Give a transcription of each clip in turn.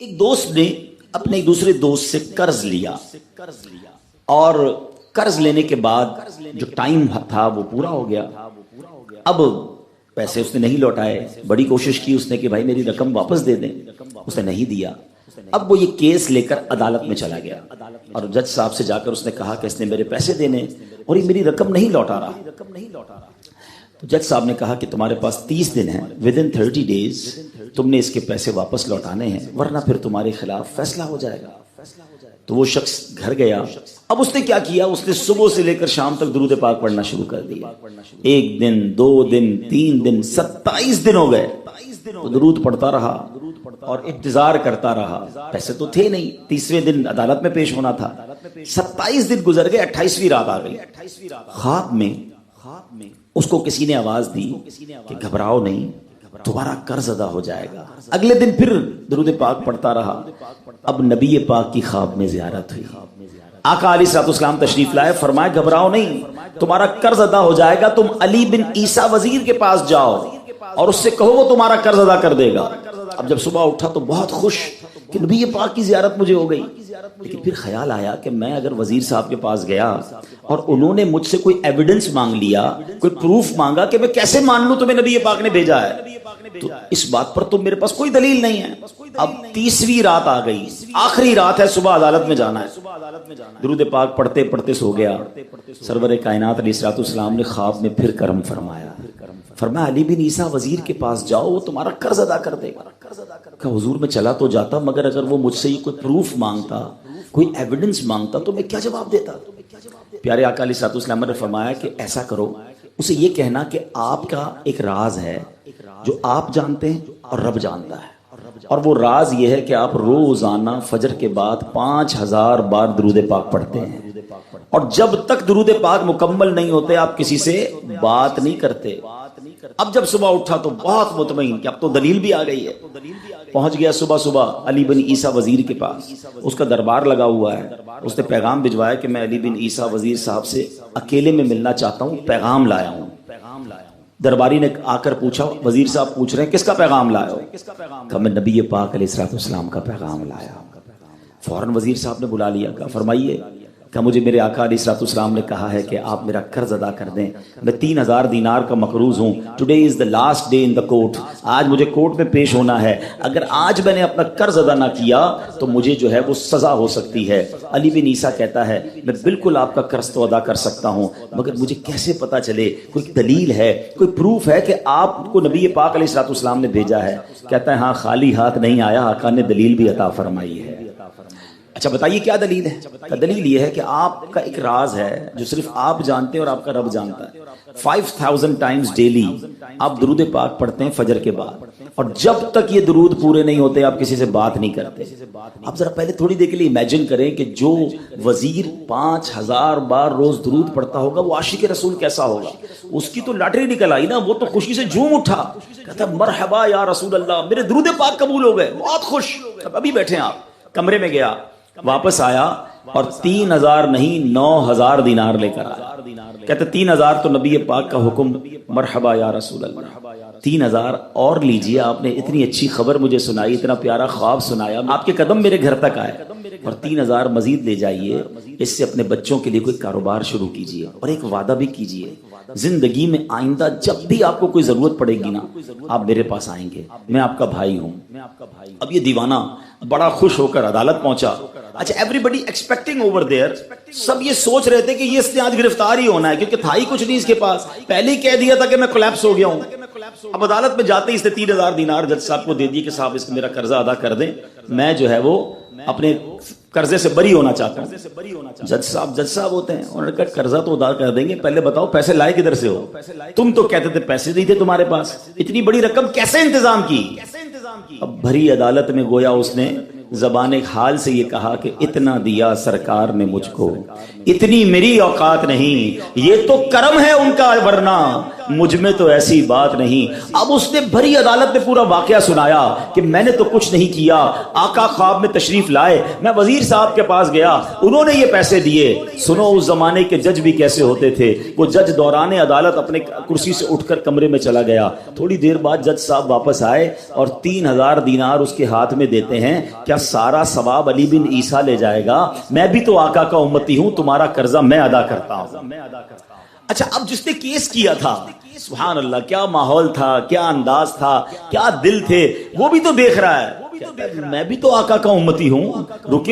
ایک دوست نے اپنے ایک دوسرے دوست سے قرض لیا اور قرض لینے کے بعد جو ٹائم تھا وہ پورا ہو گیا. اب پیسے اس نے نہیں لوٹائے. بڑی کوشش کی اس نے کہ بھائی میری رقم واپس دے دیں, اس نے نہیں دیا. اب وہ یہ کیس لے کر عدالت میں چلا گیا اور جج صاحب سے جا کر اس نے کہا کہ اس نے میرے پیسے دینے اور یہ میری رقم نہیں لوٹا رہا. تو جج صاحب نے کہا کہ تمہارے پاس 30 دن ہیں, ودن 30 days تم نے اس کے پیسے واپس لوٹانے ہیں, ورنہ پھر تمہارے خلاف فیصلہ ہو جائے گا. تو وہ شخص گھر گیا. اب اس نے کیا کیا, اس نے صبح سے لے کر شام تک درود پاک پڑھنا شروع کر دیا. 1 دن 2 دن 3 دن 27 دن ہو گئے. تو درود پڑھتا رہا اور انتظار کرتا رہا. پیسے تو تھے نہیں, 30ویں دن عدالت میں پیش ہونا تھا. 27 دن گزر گئے, 28ویں رات آ گئی. خواب میں اس کو کسی نے آواز دی کہ گھبراؤ نہیں, تمہارا قرض ادا ہو جائے گا. اگلے دن پھر درود پاک پڑھتا رہا. اب نبی پاک کی خواب میں زیارت ہوئی. آقا علیہ الصلوۃ والسلام تشریف لائے, فرمائے گھبراؤ نہیں, تمہارا قرض ادا ہو جائے گا. تم علی بن عیسیٰ وزیر کے پاس جاؤ اور اس سے کہو وہ تمہارا قرض ادا کر دے گا. اب جب صبح اٹھا تو بہت خوش کہ نبی پاک کی زیارت مجھے ہو گئی. لیکن پھر خیال آیا کہ میں اگر وزیر صاحب کے پاس گیا اور انہوں نے مجھ سے کوئی ایویڈنس مانگ لیا, کوئی پروف مانگا, کہ میں کیسے مان لوں تمہیں نبی پاک نے بھیجا ہے, تو اس بات پر تو میرے پاس کوئی دلیل نہیں ہے. اب 30ویں رات آ گئی, آخری رات ہے, صبح عدالت میں جانا ہے. درود پاک پڑھتے پڑھتے سو گیا. سرور کائنات علیہ الصلوۃ والسلام نے خواب میں پھر کرم فرمایا. فرمایا علی بن عیسیٰ وزیر کے پاس جاؤ, وہ تمہارا قرض ادا کر دے گا. کہ حضور میں چلا تو جاتا, مگر اگر وہ مجھ سے یہ کوئی پروف مانگتا, کوئی ایویڈنس مانگتا, تو میں کیا جواب دیتا. پیارے آقا علیہ الصلوۃ والسلام نے فرمایا کہ ایسا کرو, اسے یہ کہنا کہ آپ کا ایک راز ہے جو آپ جانتے ہیں اور رب جانتا ہے, اور وہ راز یہ ہے کہ آپ روزانہ فجر کے بعد 5000 بار درود پاک پڑھتے ہیں, اور جب تک درود پاک مکمل نہیں ہوتے آپ کسی سے بات نہیں کرتے. اب جب صبح اٹھا تو بہت مطمئن کہ اب تو دلیل بھی آ گئی ہے. پہنچ گیا صبح علی بن عیسیٰ وزیر کے پاس. اس کا دربار لگا ہوا ہے. اس نے پیغام بھجوایا کہ میں علی بن عیسیٰ وزیر صاحب سے اکیلے میں ملنا چاہتا ہوں, پیغام لایا ہوں. درباری نے آ کر پوچھا, وزیر صاحب پوچھ رہے ہیں کس کا پیغام لایا ہو؟ کہا میں نبی پاک علیہ الصلوۃ والسلام کا پیغام لایا. فوراً وزیر صاحب نے بلا لیا. کہا فرمائیے. کہ مجھے میرے آقا علیہ الصلوۃ والسلام نے کہا ہے کہ آپ میرا قرض ادا کر دیں. میں 3000 دینار کا مقروض ہوں. Today is the last day in the court. آج مجھے کورٹ میں پیش ہونا ہے. اگر آج میں نے اپنا قرض ادا نہ کیا تو مجھے جو ہے وہ سزا ہو سکتی ہے. علی بن عیسیٰ کہتا ہے میں بالکل آپ کا قرض تو ادا کر سکتا ہوں, مگر مجھے کیسے پتا چلے, کوئی دلیل ہے, کوئی پروف ہے کہ آپ کو نبی پاک علیہ الصلوۃ والسلام نے بھیجا ہے؟ کہتا ہے ہاں, خالی ہاتھ نہیں آیا, آقا نے دلیل بھی عطا فرمائی ہے. اچھا بتائیے کیا دلیل ہے؟ دلیل یہ ہے کہ آپ کا ایک راز ہے جو صرف آپ جانتے ہیں اور آپ کا رب جانتا ہے. 5000 ٹائمز ڈیلی آپ درود پاک پڑھتے ہیں فجر کے بعد, اور جب تک یہ درود پورے نہیں ہوتے آپ کسی سے بات نہیں کرتے. آپ ذرا پہلے تھوڑی دیر کے لیے امیجن کریں کہ جو وزیر 5000 بار روز درود پڑھتا ہوگا وہ عاشق رسول کیسا ہوگا. اس کی تو لاٹری نکل آئی نا, وہ تو خوشی سے جھوم اٹھا, کہتا مرحبا یا رسول اللہ, میرے درود پاک قبول ہو گئے, بہت خوش. ابھی بیٹھے ہیں آپ, کمرے میں گیا, واپس آیا اور 3000 نہیں 9000 دینار لے کر آیا. کہتے 3000 تو نبی پاک کا حکم, مرحبا یا رسول اللہ, 3000 اور لیجئے, آپ نے اتنی اچھی خبر مجھے سنائی, اتنا پیارا خواب سنایا, آپ کے قدم میرے گھر تک آئے, اور 3000 مزید لے جائیے, اس سے اپنے بچوں کے لیے کوئی کاروبار شروع کیجئے, اور ایک وعدہ بھی کیجئے, زندگی میں آئندہ جب بھی آپ کو کوئی ضرورت پڑے گی نا, آپ میرے پاس آئیں گے, میں آپ کا بھائی ہوں. اب یہ دیوانہ بڑا خوش ہو کر عدالت پہنچا. اچھا everybody expecting over there, سب یہ سوچ رہے تھے کہ یہ اس نے آج گرفتار ہی ہونا ہے, کیونکہ تھا ہی کچھ نہیں اس کے پاس, پہلے ہی کہہ دیا تھا کہ میں کولیپس ہو گیا ہوں. اب عدالت میں جاتے ہی اس نے 3000 دینار جج صاحب کو دے دیے کہ صاحب اس کو میرا قرضہ ادا کر دیں, میں جو ہے وہ اپنے قرضے سے بری ہونا چاہتا ہوں. جج صاحب ہوتے ہیں, انہوں نے کہا قرضہ تو ادا کر دیں گے, پہلے بتاؤ پیسے لائے کدھر سے ہو؟ تم تو کہتے تھے پیسے نہیں تھے تمہارے پاس, اتنی بڑی رقم کیسے انتظام کی؟ اب بھری عدالت میں گویا اس نے زبان حال سے یہ کہا کہ اتنا دیا سرکار نے مجھ کو, اتنی میری اوقات نہیں, یہ تو کرم ہے ان کا, ورنہ مجھ میں تو ایسی بات نہیں. اب اس نے بھری عدالت میں پورا واقعہ سنایا کہ میں نے تو کچھ نہیں کیا. آقا خواب میں تشریف لائے, میں وزیر صاحب کے پاس گیا, انہوں نے یہ پیسے دیے. سنو اس زمانے کے جج بھی کیسے ہوتے تھے. وہ جج دوران عدالت اپنے کرسی سے اٹھ کر کمرے میں چلا گیا. تھوڑی دیر بعد جج صاحب واپس آئے اور 3000 دینار اس کے ہاتھ میں دیتے ہیں. کیا سارا ثواب علی بن عیسیٰ لے جائے گا؟ میں بھی تو آقا کا امتی ہوں, تمہارا قرضہ میں ادا کرتا ہوں. اچھا, اب جس نے کیس کیا تھا, سبحان اللہ, کیا ماحول تھا, کیا انداز تھا, کیا دل تھے, وہ بھی تو دیکھ رہا ہے. میں بھی تو آقا کا امتی ہوں,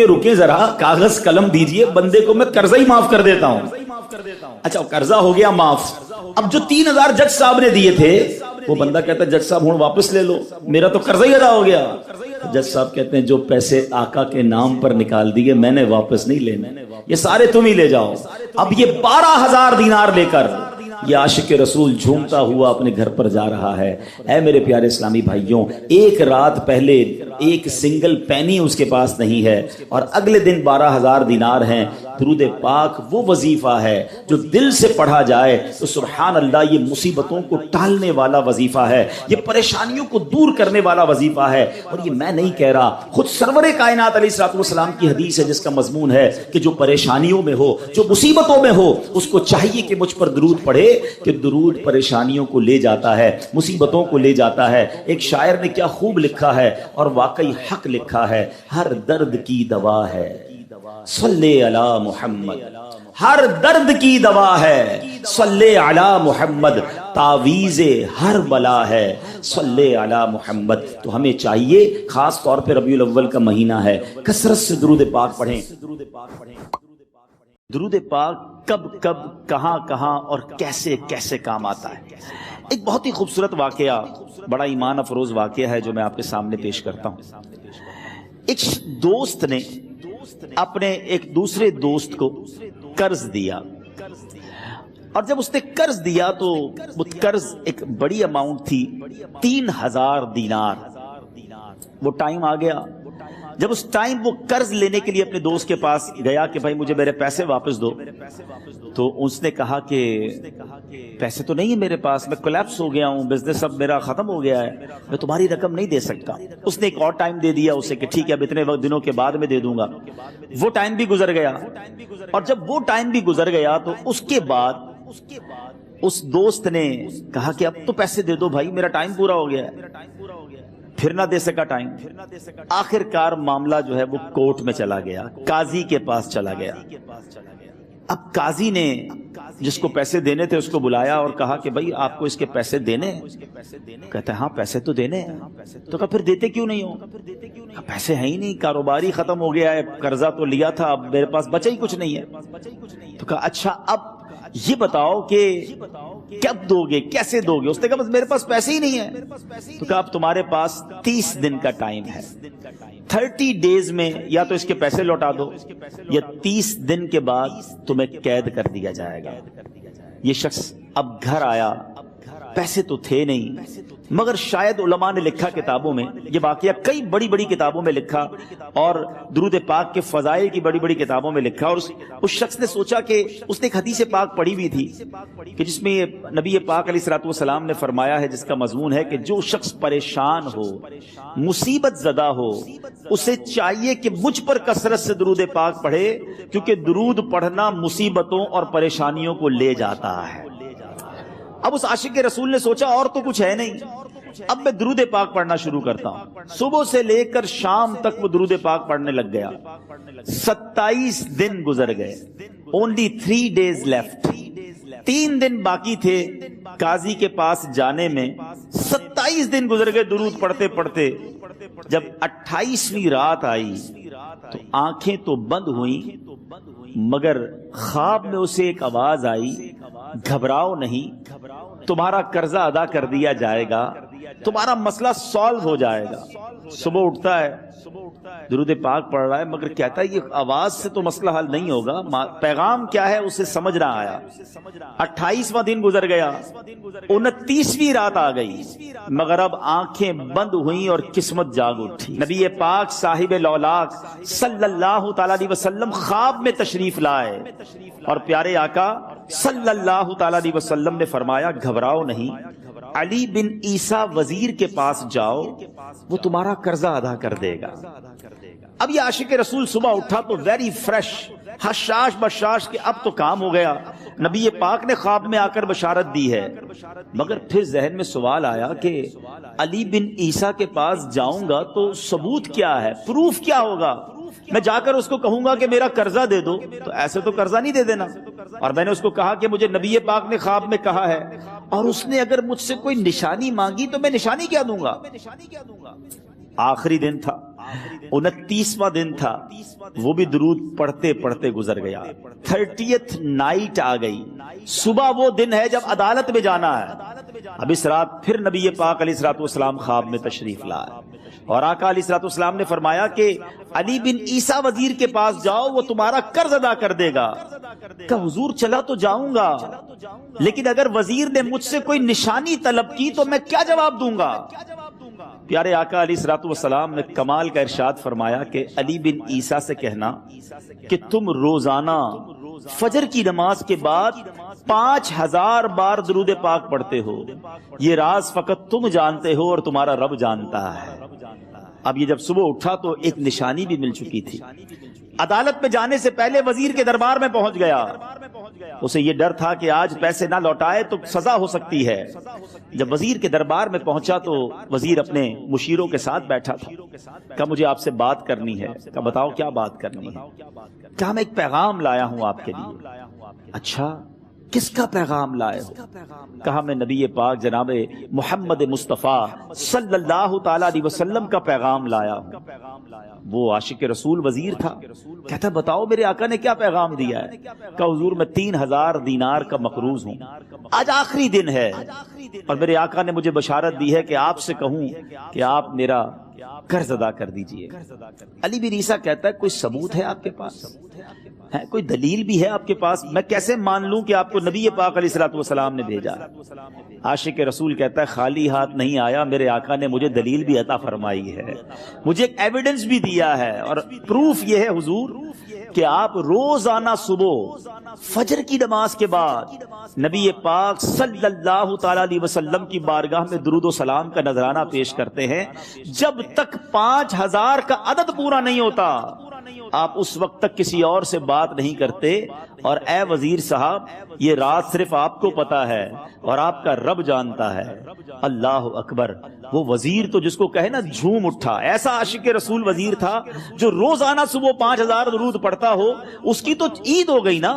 رکے ذرا, کاغذ قلم دیجئے, بندے کو میں قرضہ ہی معاف کر دیتا ہوں. اچھا, قرضہ ہو گیا معاف. اب جو 3000 جج صاحب نے دیے تھے, وہ بندہ کہتا ہے جج صاحب ہوں واپس لے لو, میرا تو قرضہ ہی ادا ہو گیا. جج صاحب کہتے ہیں جو پیسے آقا کے نام پر نکال دیے میں نے واپس نہیں لینے, یہ سارے تم ہی لے جاؤ. اب یہ 12000 دینار لے کر یہ عاشق رسول جھومتا ہوا اپنے گھر پر جا رہا ہے. اے میرے پیارے اسلامی بھائیوں, ایک رات پہلے ایک سنگل پینی اس کے پاس نہیں ہے, اور اگلے دن 12000 دینار ہیں. درود پاک وہ وظیفہ ہے جو دل سے پڑھا جائے تو سبحان اللہ یہ مصیبتوں کو ٹالنے والا وظیفہ ہے, یہ پریشانیوں کو دور کرنے والا وظیفہ ہے. اور یہ میں نہیں کہہ رہا, خود سرور کائنات علیہ الصلوۃ والسلام کی حدیث ہے جس کا مضمون ہے کہ جو پریشانیوں میں ہو, جو مصیبتوں میں ہو, اس کو چاہیے کہ مجھ پر درود پڑھے, کہ درود پریشانیوں کو لے جاتا ہے, مصیبتوں کو لے جاتا ہے. ایک شاعر نے کیا خوب لکھا ہے, اور واقعی حق لکھا ہے, ہر درد کی دوا ہے صلی علی محمد, ہر درد کی دوا ہے صلی علی محمد, تعویذ ہر بلا ہے صلی علی محمد. تو ہمیں چاہیے, خاص طور پہ ربیع الاول کا مہینہ ہے, کثرت سے درود پاک پڑھیں. درود پاک کب کب کہاں کہاں اور کیسے کیسے کام آتا ہے. ایک بہت ہی خوبصورت واقعہ, بڑا ایمان افروز واقعہ ہے جو میں آپ کے سامنے پیش کرتا ہوں. ایک دوست نے اپنے ایک دوسرے دوست کو قرض دیا, اور جب اس نے قرض دیا تو وہ قرض ایک بڑی اماؤنٹ تھی, 3000 دینار. وہ ٹائم آ گیا جب اس ٹائم وہ قرض لینے کے لیے اپنے دوست کے پاس گیا کہ بھائی مجھے میرے پیسے واپس دو. تو اس نے کہا کہ پیسے تو نہیں ہے میرے پاس, میں کولیپس ہو گیا ہوں, بزنس اب میرا ختم ہو گیا ہے, میں تمہاری رقم نہیں دے سکتا. اس نے ایک اور ٹائم دے دیا اسے کہ ٹھیک ہے اب اتنے وقت دنوں کے بعد میں دے دوں گا. وہ ٹائم بھی گزر گیا, اور جب وہ ٹائم بھی گزر گیا تو اس کے بعد اس دوست نے کہا کہ اب تو پیسے دے دو بھائی, میرا ٹائم پورا ہو گیا ہے. پھر نہ دے سکا ٹائم. آخر کار معاملہ جو ہے وہ کورٹ میں چلا گیا, قاضی کے پاس چلا گیا. اب قاضی نے جس کو پیسے دینے تھے اس کو بلایا اور کہا کہ بھائی آپ کو اس کے پیسے دینے ہیں؟ کہتے ہیں ہاں پیسے تو دینے ہیں. تو کہا پھر دیتے کیوں نہیں ہو؟ پیسے ہیں ہی نہیں, کاروبار ہی ختم ہو گیا ہے, قرضہ تو لیا تھا, اب میرے پاس بچا ہی کچھ نہیں ہے. تو کہا اچھا اب یہ بتاؤ کہ کب دو گے, کیسے دو گے؟ اس نے کہا بس میرے پاس پیسے ہی نہیں ہے. تو کہا اب تمہارے پاس 30 دن کا ٹائم ہے, 30 ڈیز میں یا تو اس کے پیسے لوٹا دو یا 30 دن کے بعد تمہیں قید کر دیا جائے گا. یہ شخص اب گھر آیا, پیسے تو تھے نہیں, مگر شاید علماء نے لکھا کتابوں میں, یہ واقعہ کئی بڑی بڑی کتابوں میں لکھا اور درود پاک کے فضائل کی بڑی بڑی کتابوں میں لکھا. اور اس شخص نے سوچا کہ اس نے ایک حدیث پاک پڑھی ہوئی تھی کہ جس میں نبی پاک علیہ الصلوۃ والسلام نے فرمایا ہے, جس کا مضمون ہے کہ جو شخص پریشان ہو, مصیبت زدہ ہو, اسے چاہیے کہ مجھ پر کثرت سے درود پاک پڑھے, کیونکہ درود پڑھنا مصیبتوں اور پریشانیوں کو لے جاتا ہے. اب اس عاشق رسول نے سوچا اور تو کچھ ہے نہیں, اب میں درود پاک پڑھنا شروع کرتا ہوں. صبح سے لے کر شام تک وہ درود پاک پڑھنے لگ گیا. 27 دن گزر گئے, only 3 days left, 3 دن باقی تھے قاضی کے پاس جانے میں. 27 دن گزر گئے درود پڑھتے پڑھتے. جب 28ویں رات آئی تو آنکھیں تو بند ہوئیں, مگر خواب میں اسے ایک آواز آئی, گھبراؤ نہیں, تمہارا قرضہ ادا کر دیا جائے گا, تمہارا مسئلہ سالو ہو جائے گا. صبح اٹھتا ہے, درود پاک پڑھ رہا ہے, مگر کہتا ہے یہ آواز سے تو مسئلہ حل نہیں ہوگا, پیغام کیا ہے اسے سمجھ نہ آیا. 28واں دن گزر گیا, 29ویں رات آ گئی, مگر اب آنکھیں بند ہوئیں اور قسمت جاگ اٹھی. نبی پاک صاحب لولاک صلی اللہ تعالی علیہ وسلم خواب میں تشریف لائے اور پیارے آقا صلی اللہ تعالی علیہ وسلم نے فرمایا گھبراؤ نہیں، علی بن عیسیٰ وزیر کے پاس جاؤ، وہ تمہارا قرضہ ادا کر دے گا۔ اب یہ عاشق رسول صبح اٹھا تو ویری فریش، حشاش بشاش کہ اب تو کام ہو گیا، نبی پاک نے خواب میں آ کر بشارت دی ہے۔ مگر پھر ذہن میں سوال آیا کہ علی بن عیسیٰ کے پاس جاؤں گا تو ثبوت کیا ہے، پروف کیا ہوگا؟ میں جا کر اس کو کہوں گا کہ میرا قرضہ دے دو، تو ایسے تو قرضہ نہیں دے دینا۔ اور میں نے اس کو کہا کہ مجھے نبی پاک نے خواب میں کہا ہے، اور اس نے اگر مجھ سے کوئی نشانی مانگی تو میں نشانی کیا دوں گا؟ آخری دن تھا، 29واں دن تھا، وہ بھی درود پڑھتے پڑھتے گزر گیا۔ 30th نائٹ آ گئی، صبح وہ دن ہے جب عدالت میں جانا ہے۔ اب اس رات پھر نبی پاک علیہ الصلوۃ والسلام خواب میں تشریف لائے، اور آقا علیہ الصلوۃ والسلام نے فرمایا کہ علی بن عیسیٰ وزیر کے پاس جاؤ، وہ تمہارا قرض ادا کر دے گا۔ کہ حضور چلا تو جاؤں گا، لیکن اگر وزیر نے مجھ سے کوئی نشانی طلب کی تو میں کیا جواب دوں گا؟ پیارے آقا علیہ الصلوۃ والسلام نے کمال کا ارشاد فرمایا کہ علی بن عیسیٰ سے کہنا کہ تم روزانہ فجر کی نماز کے بعد 5000 بار درود پاک پڑھتے ہو، یہ راز فقط تم جانتے ہو اور تمہارا رب جانتا ہے۔ اب یہ جب صبح اٹھا تو ایک نشانی بھی مل چکی تھی۔ عدالت میں جانے سے پہلے وزیر کے دربار میں پہنچ گیا، اسے یہ ڈر تھا کہ آج پیسے نہ لوٹائے تو سزا ہو سکتی ہے۔ جب وزیر کے دربار میں پہنچا تو وزیر اپنے مشیروں کے ساتھ بیٹھا تھا۔ کہا مجھے آپ سے بات کرنی ہے۔ کہا بتاؤ کیا بات کرنی ہے؟ کہا میں ایک پیغام لایا ہوں آپ کے لیے۔ اچھا کس کا پیغام لائے ہو؟ کہا میں نبی پاک جناب محمد مصطفیٰ صلی اللہ تعالی علیہ وسلم کا پیغام لایا ہوں۔ وہ عاشق رسول وزیر تھا، کہتا بتاؤ میرے آقا نے کیا پیغام دیا ہے؟ کہا حضور میں 3000 دینار کا مقروض ہوں، آج آخری دن ہے، اور میرے آقا نے مجھے بشارت دی ہے کہ آپ سے کہوں کہ آپ میرا قرض ادا کر دیجئے۔ علی بن عیسیٰ کہتا ہے کوئی ثبوت ہے آپ کے پاس؟ ہے کوئی دلیل بھی ہے آپ کے پاس؟ میں کیسے مان لوں کہ آپ کو نبی پاک علیہ الصلوۃ والسلام نے بھیجا؟ عاشق رسول کہتا ہے خالی ہاتھ نہیں آیا، میرے آقا نے مجھے دلیل بھی عطا فرمائی ہے، مجھے ایک ایویڈنس بھی دیا ہے، اور پروف یہ ہے حضور کہ آپ روزانہ صبح فجر کی نماز کے بعد نبی پاک صلی اللہ تعالی علیہ وسلم کی بارگاہ میں درود و سلام کا نذرانہ پیش کرتے ہیں، جب تک 5000 کا عدد پورا نہیں ہوتا آپ اس وقت تک کسی اور سے بات نہیں کرتے۔ اور اے وزیر صاحب یہ رات صرف آپ کو پتا ہے اور آپ کا رب جانتا ہے۔ اللہ اکبر! وہ وزیر تو جس کو کہے نا جھوم اٹھا، ایسا عاشق رسول وزیر تھا جو روزانہ صبح 5000 درود پڑھتا ہو، اس کی تو عید ہو گئی نا۔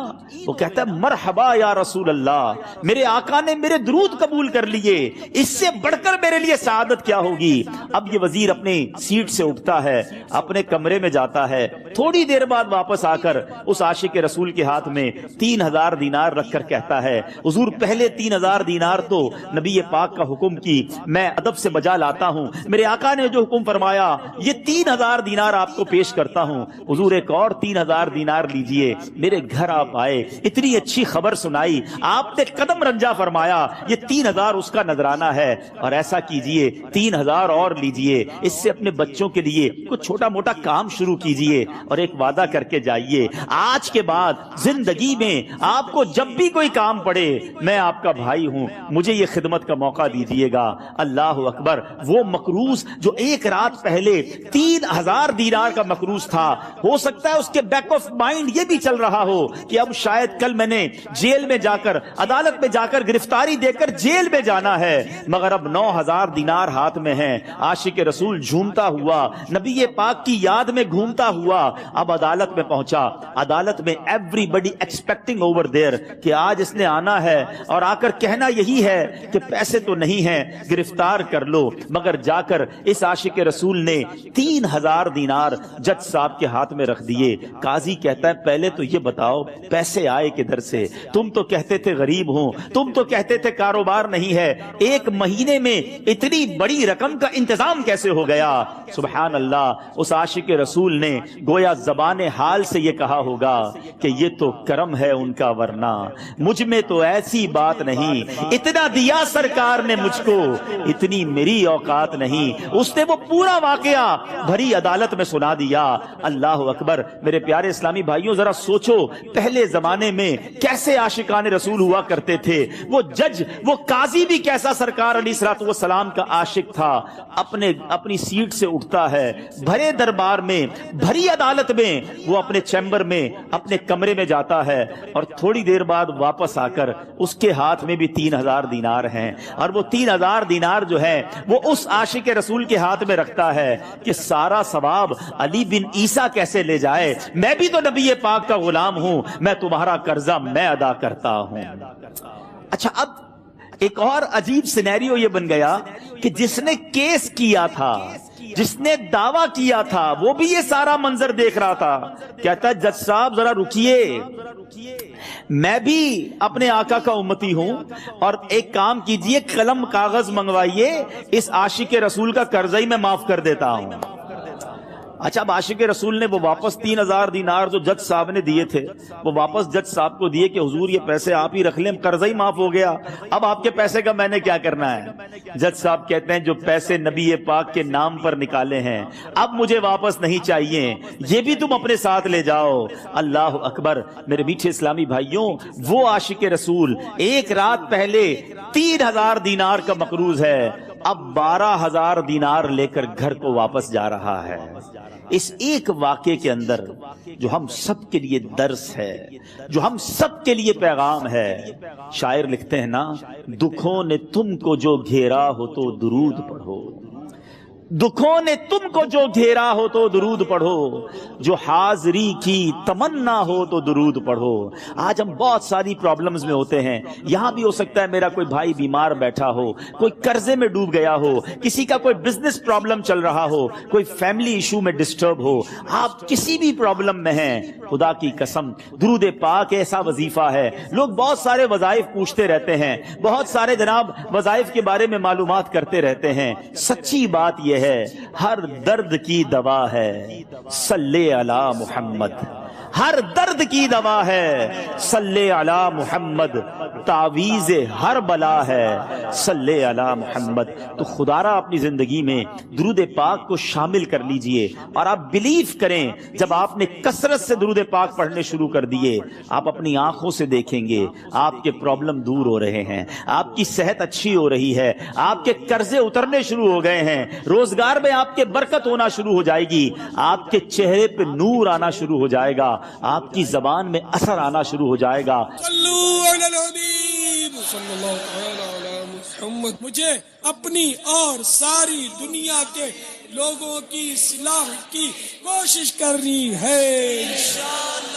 وہ کہتا ہے مرحبا یا رسول اللہ، میرے آقا نے میرے درود قبول کر لیے، اس سے بڑھ کر میرے لیے سعادت کیا ہوگی؟ اب یہ وزیر اپنی سیٹ سے اٹھتا ہے، اپنے کمرے میں جاتا ہے، تھوڑی دیر بعد واپس آ کر اس عاشق رسول کے ہاتھ میں 3000 دینار رکھ کر کہتا ہے حضور پہلے 3000 دینار تو نبی پاک کا حکم کی میں ادب سے بجا لاتا ہوں، میرے آقا نے جو حکم فرمایا یہ 3000 دینار آپ کو پیش کرتا ہوں، حضور ایک اور 3000 دینار لیجئے۔ میرے گھر آپ آئے، اتنی اچھی خبر سنائی، آپ نے قدم رنجا فرمایا، یہ 3000 اس کا نذرانہ ہے، اور ایسا کیجئے 3000 اور لیجئے، اس سے اپنے بچوں کے لیے کچھ چھوٹا موٹا کام شروع کیجئے، اور ایک وعدہ کر کے جائیے آج کے بعد زندگی میں آپ کو جب بھی کوئی کام پڑے میں آپ کا بھائی ہوں، مجھے یہ خدمت کا موقع دیجئے گا۔ اللہ اکبر! وہ مقروض جو ایک رات پہلے 3000 دینار کا مقروض تھا، ہو سکتا ہے اس کے بیک آف مائنڈ یہ بھی چل رہا ہو کہ اب شاید کل میں نے جیل میں جا کر عدالت میں جا کر گرفتاری دے کر جیل میں جانا ہے، مگر اب 9000 دینار ہاتھ میں ہیں۔ عاشق رسول جھومتا ہوا نبی پاک کی یاد میں گھومتا ہوا اب عدالت میں پہنچا۔ عدالت میں everybody expecting over there کہ آج اس نے آنا ہے اور آ کر کہنا یہی ہے کہ پیسے تو نہیں ہیں، گرفتار کر لو، مگر جا کر اس عاشق رسول نے 3000 دینار جج صاحب کے ہاتھ میں رکھ دیے۔ قاضی کہتا ہے پہلے تو یہ بتاؤ پیسے آئے کدھر سے؟ تم تو کہتے تھے غریب ہوں، تم تو کہتے تھے کاروبار نہیں ہے، ایک مہینے میں اتنی بڑی رقم کا انتظام کیسے ہو گیا؟ سبحان اللہ! اس عاشق رسول نے گویا زبان حال سے یہ کہا ہوگا کہ یہ تو کرم ہے ان کا ورنہ مجھ میں تو ایسی بات نہیں، اتنا دیا سرکار نے مجھ کو اتنی میری اوقات نہیں۔ اس نے وہ پورا واقعہ بھری عدالت میں سنا دیا۔ اللہ اکبر۔ میرے پیارے اسلامی بھائیوں ذرا سوچو پہلے زمانے میں کیسے عاشقان رسول ہوا کرتے تھے۔ وہ جج، وہ قاضی بھی کیسا سرکار علیہ الصلوۃ والسلام کا عاشق تھا۔ اپنی سیٹ سے اٹھتا ہے، بھرے دربار میں، بھری عدالت میں، وہ اپنے چیمبر میں، اپنے کمرے میں جاتا ہے، اور تھوڑی دیر بعد واپس آ کر اس کے ہاتھ میں بھی 3000 دینار ہیں، اور وہ 3000 دینار جو ہے وہ اس عاشق رسول کے ہاتھ میں رکھتا ہے کہ سارا ثواب علی بن عیسیٰ کیسے لے جائے، میں بھی تو نبی پاک کا غلام ہوں، میں تمہارا قرضہ میں ادا کرتا ہوں۔ اچھا، اب ایک اور عجیب سینیریو یہ بن گیا کہ جس نے کیس کیا تھا، جس نے دعویٰ کیا تھا، وہ بھی یہ سارا منظر دیکھ رہا تھا۔ کہتا ہے جج صاحب ذرا رکیے، میں بھی اپنے آقا کا امتی ہوں، اور ایک کام کیجئے، قلم کاغذ منگوائیے، اس عاشق رسول کا قرضہ ہی میں معاف کر دیتا ہوں۔ اچھا، اب عاشق رسول نے وہ واپس 3000 دینار جو جج صاحب نے دیے تھے وہ واپس جج صاحب کو دیے کہ حضور یہ پیسے آپ ہی رکھ لیں، قرضہ ہی معاف ہو گیا، اب آپ کے پیسے کا میں نے کیا کرنا ہے؟ جج صاحب کہتے ہیں جو پیسے نبی پاک کے نام پر نکالے ہیں اب مجھے واپس نہیں چاہیے، یہ بھی تم اپنے ساتھ لے جاؤ۔ اللہ اکبر۔ میرے میٹھے اسلامی بھائیوں، وہ عاشق رسول ایک رات پہلے 3000 دینار کا مقروض ہے، اب 12000 دینار لے کر گھر کو واپس جا رہا ہے۔ اس ایک واقعے کے اندر جو ہم سب کے لیے درس ہے، جو ہم سب کے لیے پیغام ہے، شاعر لکھتے ہیں نا، دکھوں نے تم کو جو گھیرا ہو تو درود پڑھو، دکھوں نے تم کو جو گھیرا ہو تو درود پڑھو، جو حاضری کی تمنا ہو تو درود پڑھو۔ آج ہم بہت ساری پرابلمز میں ہوتے ہیں، یہاں بھی ہو سکتا ہے میرا کوئی بھائی بیمار بیٹھا ہو، کوئی قرضے میں ڈوب گیا ہو، کسی کا کوئی بزنس پرابلم چل رہا ہو، کوئی فیملی ایشو میں ڈسٹرب ہو، آپ کسی بھی پرابلم میں ہیں، خدا کی قسم درود پاک ایسا وظیفہ ہے۔ لوگ بہت سارے وظائف پوچھتے رہتے ہیں، بہت سارے جناب وظائف کے بارے میں معلومات کرتے رہتے ہیں، سچی بات یہ ہے ہر درد کی دوا ہے صلی علی محمد، ہر درد کی دوا ہے صلی علی محمد، تعویذ ہر بلا ہے صلی علی محمد۔ تو خدا را اپنی زندگی میں درود پاک کو شامل کر لیجئے، اور آپ بلیف کریں جب آپ نے کثرت سے درود پاک پڑھنے شروع کر دیے، آپ اپنی آنکھوں سے دیکھیں گے آپ کے پرابلم دور ہو رہے ہیں، آپ کی صحت اچھی ہو رہی ہے، آپ کے قرضے اترنے شروع ہو گئے ہیں، روزگار میں آپ کے برکت ہونا شروع ہو جائے گی، آپ کے چہرے پہ نور آنا شروع ہو جائے گا، آپ کی زبان میں اثر آنا شروع ہو جائے گا۔ صلی اللہ علیہ محمد۔ مجھے اپنی اور ساری دنیا کے لوگوں کی اصلاح کی کوشش کرنی ہے انشاءاللہ۔